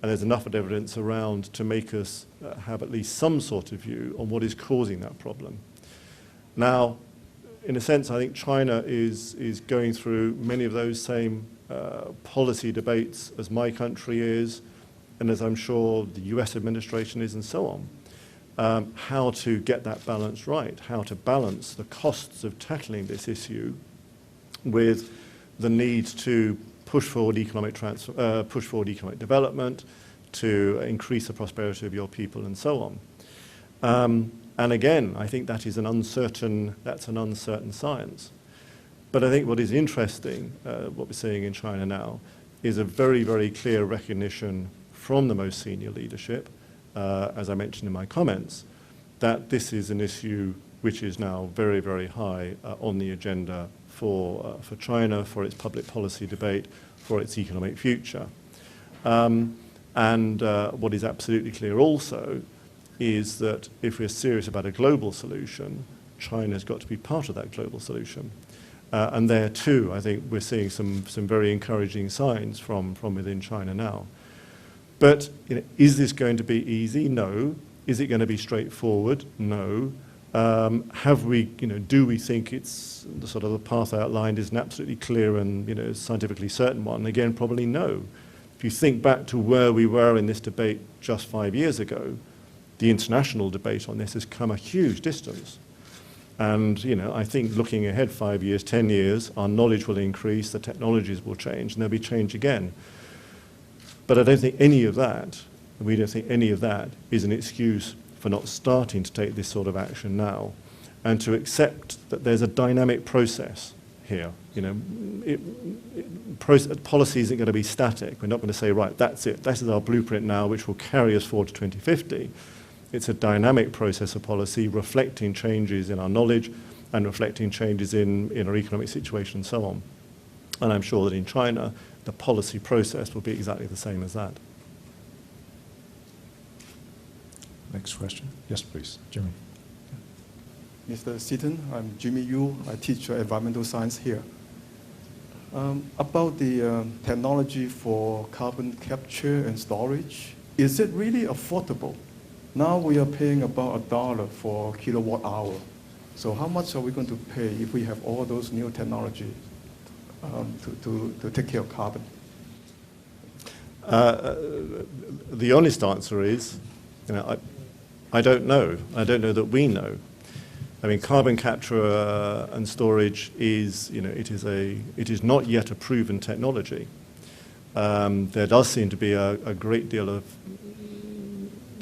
And there's enough evidence around to make us have at least some sort of view on what is causing that problem. Now, in a sense, I think China is going through many of those same policy debates as my country is, and as I'm sure the US administration is, and so on. How to get that balance right, how to balance the costs of tackling this issue with the need to push forward economic development, to increase the prosperity of your people, and so on. And again, I think that is an uncertain science. But I think what is interesting, what we're seeing in China now, is a very, very clear recognition from the most senior leadership, as I mentioned in my comments, that this is an issue which is now very, very high on the agenda for China, for its public policy debate, for its economic future. What is absolutely clear also is that if we're serious about a global solution, China's got to be part of that global solution. And there too, I think we're seeing some very encouraging signs from within China now. But is this going to be easy? No. Is it going to be straightforward? No. Do we think it's the sort of the path outlined is an absolutely clear and scientifically certain one? Again, probably no. If you think back to where we were in this debate just 5 years ago, the international debate on this has come a huge distance. And I think looking ahead 5 years, 10 years, our knowledge will increase, the technologies will change, and there'll be change again. But I don't think any of that, we don't think any of that is an excuse for not starting to take this sort of action now, and to accept that there's a dynamic process here. Policy isn't going to be static. We're not going to say, right, that's it. This is our blueprint now, which will carry us forward to 2050. It's a dynamic process of policy reflecting changes in our knowledge and reflecting changes in our economic situation and so on. And I'm sure that in China, the policy process will be exactly the same as that. Next question. Yes, please. Jimmy. Mr. Seaton, I'm Jimmy Yu. I teach environmental science here. About the technology for carbon capture and storage, is it really affordable? Now we are paying about $1 for kilowatt hour. So how much are we going to pay if we have all those new technology to take care of carbon? The honest answer is, I don't know. I don't know that we know. I mean, carbon capture and storage is, it is not yet a proven technology. There does seem to be a great deal of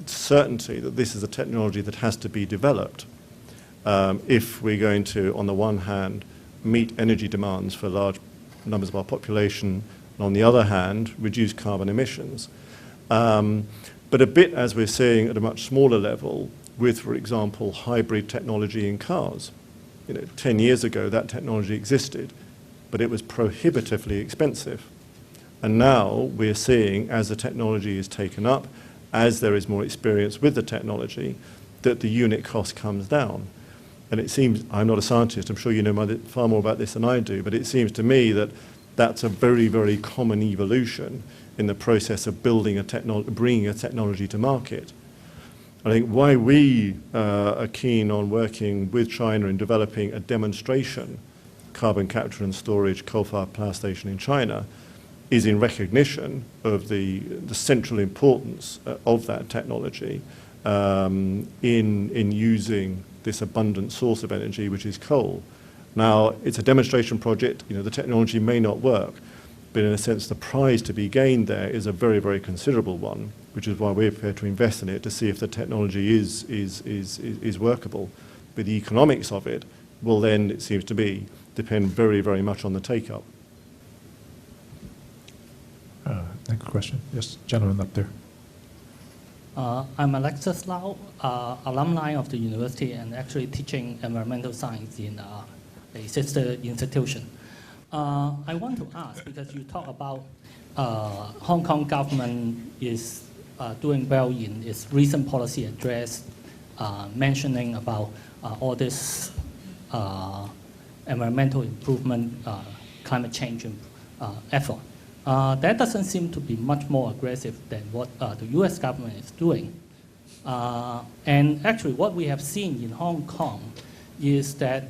certainty that this is a technology that has to be developed if we're going to, on the one hand, meet energy demands for large numbers of our population, and on the other hand, reduce carbon emissions. But a bit as we're seeing at a much smaller level with, for example, hybrid technology in cars. 10 years ago, that technology existed, but it was prohibitively expensive. And now we're seeing, as the technology is taken up, as there is more experience with the technology, that the unit cost comes down. And it seems, I'm not a scientist, I'm sure you know far more about this than I do, but it seems to me that that's a very, very common evolution in the process of bringing a technology to market. I think why we are keen on working with China in developing a demonstration carbon capture and storage coal-fired power station in China is in recognition of the central importance of that technology in using this abundant source of energy, which is coal. Now, it's a demonstration project. The technology may not work, but in a sense, the prize to be gained there is a very, very considerable one, which is why we're prepared to invest in it to see if the technology is workable. But the economics of it will then, it seems to be, depend very, very much on the take-up. Next question. Yes, gentleman up there. I'm Alexis Lau, alumni of the university and actually teaching environmental science in a sister institution. I want to ask, because you talk about Hong Kong government is doing well in its recent policy address, mentioning about all this environmental improvement, climate change effort. That doesn't seem to be much more aggressive than what the US government is doing. And actually what we have seen in Hong Kong is that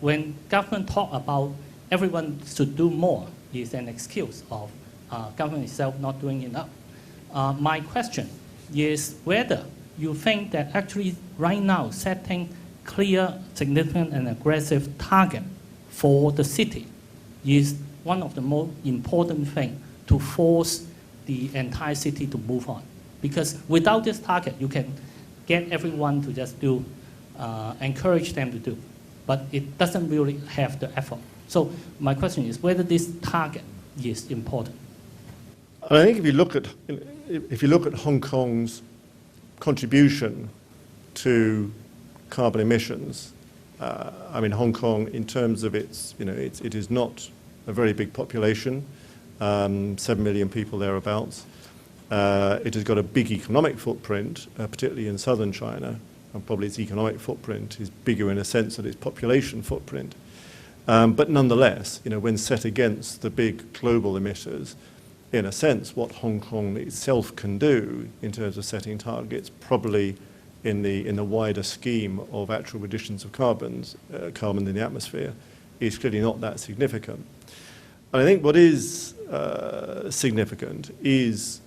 when government talk about everyone should do more is an excuse of government itself not doing enough. My question is whether you think that actually right now setting clear, significant and aggressive target for the city is one of the most important things to force the entire city to move on. Because without this target, you can get everyone to just do, encourage them to do. but it doesn't really have the effort. So my question is whether this target is important. I think if you look at Hong Kong's contribution to carbon emissions, I mean, Hong Kong, in terms of its, it is not a very big population, 7 million people thereabouts. It has got a big economic footprint, particularly in southern China, and probably its economic footprint is bigger in a sense than its population footprint. But nonetheless, when set against the big global emitters, in a sense, what Hong Kong itself can do in terms of setting targets, probably in the wider scheme of actual additions of carbon in the atmosphere, is clearly not that significant. And I think what is significant is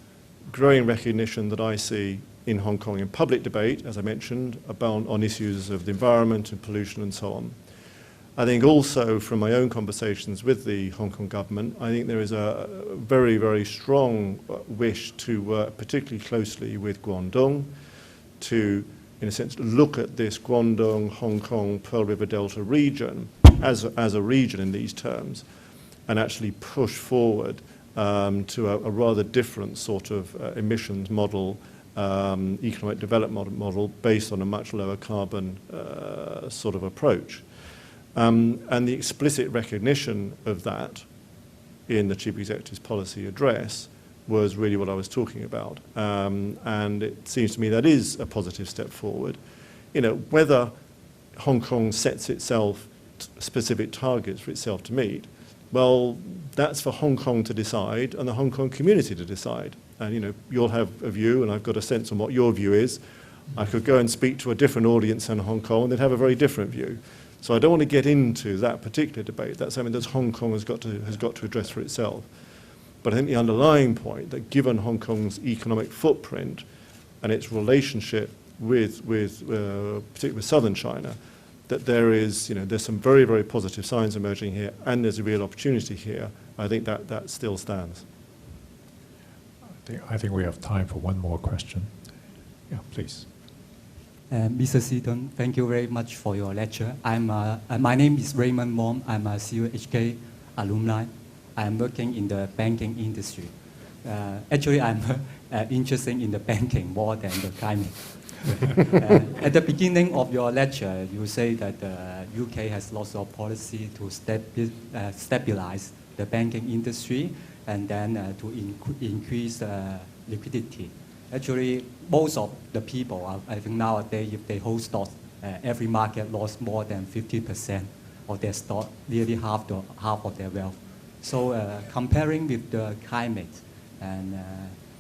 growing recognition that I see in Hong Kong in public debate, as I mentioned, on issues of the environment and pollution and so on. I think also from my own conversations with the Hong Kong government, I think there is a very, very strong wish to work particularly closely with Guangdong to, in a sense, look at this Guangdong, Hong Kong, Pearl River Delta region as a region in these terms, and actually push forward to a rather different sort of emissions model, economic development model based on a much lower carbon sort of approach. And the explicit recognition of that in the Chief Executive's policy address was really what I was talking about. And it seems to me that is a positive step forward. Whether Hong Kong sets itself specific targets for itself to meet, well, that's for Hong Kong to decide and the Hong Kong community to decide. And you'll have a view, and I've got a sense on what your view is. I could go and speak to a different audience in Hong Kong and they'd have a very different view. So I don't want to get into that particular debate. That's something that Hong Kong has got to address for itself. But I think the underlying point that given Hong Kong's economic footprint and its relationship with particularly with southern China, that there's some very, very positive signs emerging here, and there's a real opportunity here. I think that still stands. I think we have time for one more question. Yeah, please. Mr. Seaton, thank you very much for your lecture. My name is Raymond Wong. I'm a CUHK alumni. I'm working in the banking industry. Actually, I'm interested in the banking more than the climate. At the beginning of your lecture, you say that the UK has lots of policy to stabilize the banking industry and then to increase liquidity. Actually, most of the people, I think nowadays, if they hold stocks, every market lost more than 50% of their stock, nearly half of their wealth. So comparing with the climate, and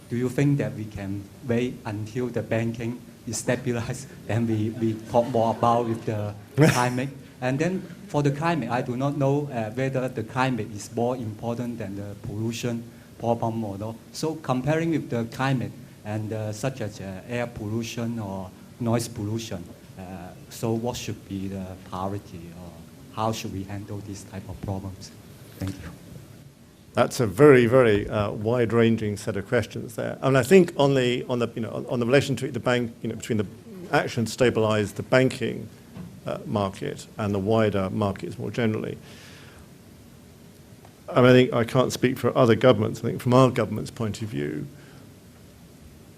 do you think that we can wait until the banking is stabilized, then we talk more about with the climate? And then for the climate, I do not know whether the climate is more important than the pollution problem or not. So comparing with the climate, and such as air pollution or noise pollution. So what should be the priority, or how should we handle these type of problems? Thank you. That's a very, very wide-ranging set of questions there. And I think on the relation to the bank, between the action to stabilise the banking market and the wider markets more generally. I mean, I think I can't speak for other governments. I think from our government's point of view,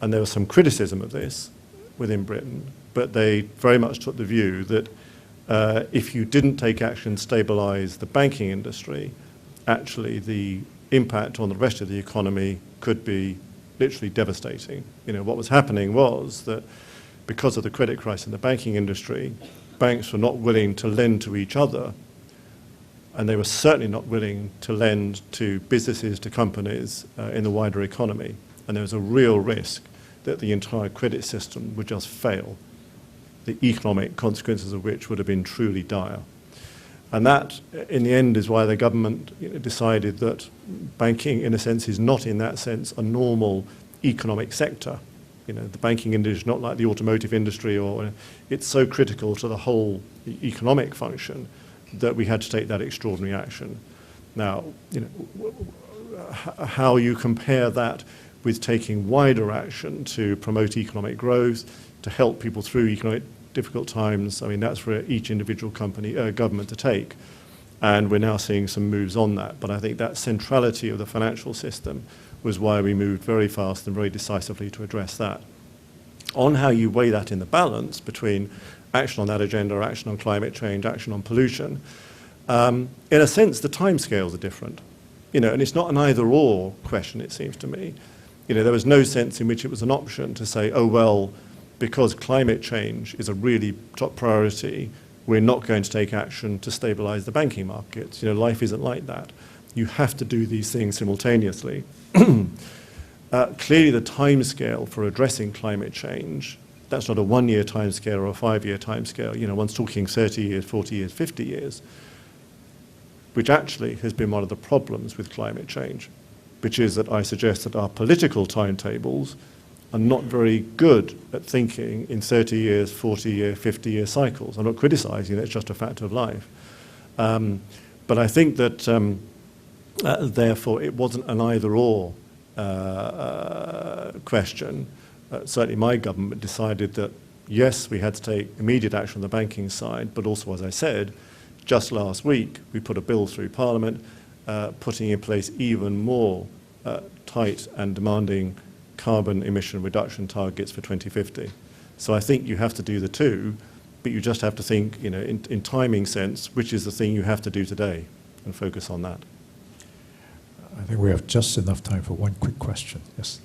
and there was some criticism of this within Britain, but they very much took the view that if you didn't take action to stabilise the banking industry, actually the impact on the rest of the economy could be literally devastating. What was happening was that because of the credit crisis in the banking industry, banks were not willing to lend to each other, and they were certainly not willing to lend to businesses, to companies in the wider economy. And there was a real risk that the entire credit system would just fail, the economic consequences of which would have been truly dire. And that, in the end, is why the government decided that banking, in a sense, is not, in that sense, a normal economic sector. The banking industry is not like the automotive industry, or it's so critical to the whole economic function that we had to take that extraordinary action. Now, how you compare that with taking wider action to promote economic growth, to help people through economic difficult times, I mean, that's for each individual government to take. And we're now seeing some moves on that. But I think that centrality of the financial system was why we moved very fast and very decisively to address that. On how you weigh that in the balance between action on that agenda, action on climate change, action on pollution, in a sense, the timescales are different. And it's not an either-or question, it seems to me. There was no sense in which it was an option to say, oh, well, because climate change is a really top priority, we're not going to take action to stabilize the banking markets. Life isn't like that. You have to do these things simultaneously. Clearly, the timescale for addressing climate change, that's not a 1-year timescale or a 5-year timescale. One's talking 30 years, 40 years, 50 years, which actually has been one of the problems with climate change, which is that I suggest that our political timetables are not very good at thinking in 30 years, 40-year, 50-year cycles. I'm not criticizing, that's just a fact of life. But I think that, therefore, it wasn't an either-or question. Certainly my government decided that, yes, we had to take immediate action on the banking side, but also, as I said, just last week, we put a bill through Parliament putting in place even more tight and demanding carbon emission reduction targets for 2050. So I think you have to do the two, but you just have to think, in timing sense, which is the thing you have to do today, and focus on that. I think we have just enough time for one quick question. Yes.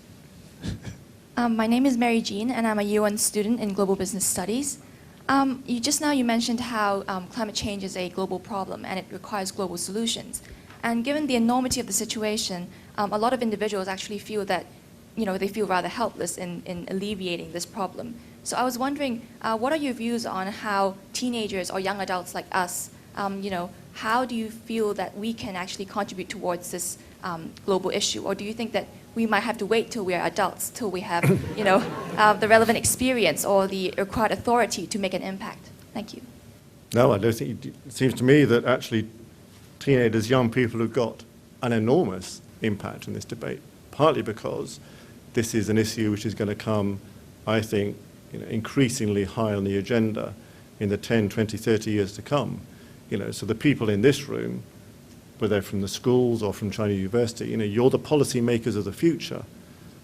My name is Mary Jean, and I'm a Year 1 student in Global Business Studies. You mentioned how climate change is a global problem and it requires global solutions. And given the enormity of the situation, a lot of individuals actually feel that they feel rather helpless in alleviating this problem. So I was wondering, what are your views on how teenagers or young adults like us, how do you feel that we can actually contribute towards this global issue? Or do you think that we might have to wait till we are adults, till we have, the relevant experience or the required authority to make an impact? Thank you. No, I don't think it seems to me that actually teenagers, young people have got an enormous impact in this debate, partly because this is an issue which is going to come, I think, increasingly high on the agenda in the 10, 20, 30 years to come. So the people in this room, whether they're from the schools or from Chinese University, you're the policy makers of the future.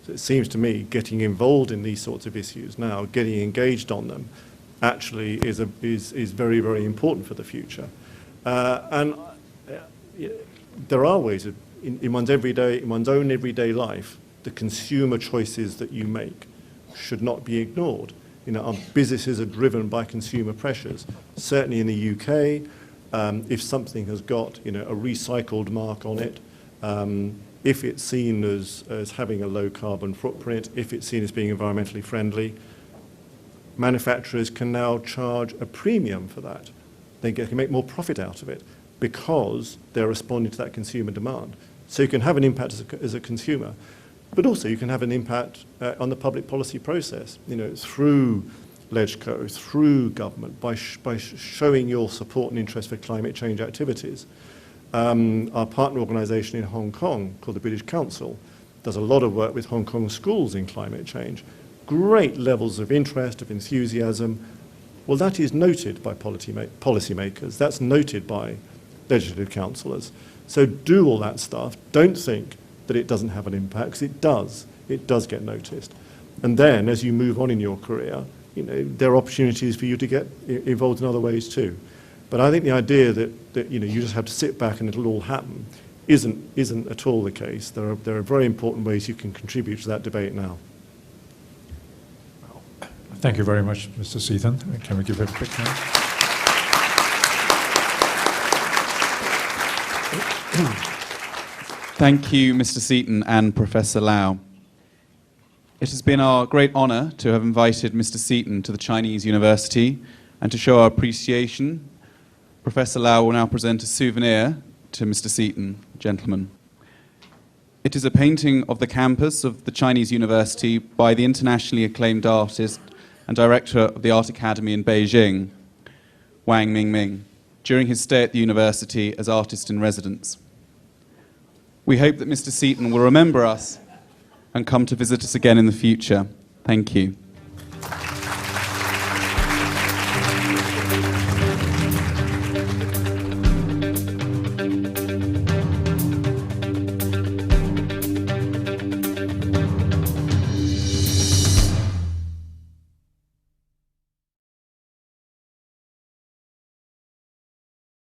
So it seems to me getting involved in these sorts of issues now, getting engaged on them, actually is very, very important for the future. And there are ways of, in one's own everyday life, the consumer choices that you make should not be ignored. Our businesses are driven by consumer pressures. Certainly in the UK, if something has got a recycled mark on it, if it's seen as having a low carbon footprint, if it's seen as being environmentally friendly, manufacturers can now charge a premium for that. They can make more profit out of it because they're responding to that consumer demand. So you can have an impact as a consumer, but also you can have an impact on the public policy process, through LegCo, through government, by showing your support and interest for climate change activities. Our partner organisation in Hong Kong, called the British Council, does a lot of work with Hong Kong schools in climate change. Great levels of interest, of enthusiasm. Well, that is noted by policymakers. That's noted by legislative councillors. So do all that stuff. Don't think that it doesn't have an impact, because it does. It does get noticed. And then, as you move on in your career, there are opportunities for you to get involved in other ways too. But I think the idea that you just have to sit back and it'll all happen isn't at all the case. There are very important ways you can contribute to that debate now. Thank you very much, Mr. Seaton. Can we give a quick hand? Thank you, Mr. Seaton and Professor Lau. It has been our great honour to have invited Mr. Seaton to the Chinese University, and to show our appreciation, Professor Lau will now present a souvenir to Mr. Seaton, gentlemen. It is a painting of the campus of the Chinese University by the internationally acclaimed artist and director of the Art Academy in Beijing, Wang Mingming, during his stay at the university as artist in residence. We hope that Mr. Seaton will remember us and come to visit us again in the future. Thank you.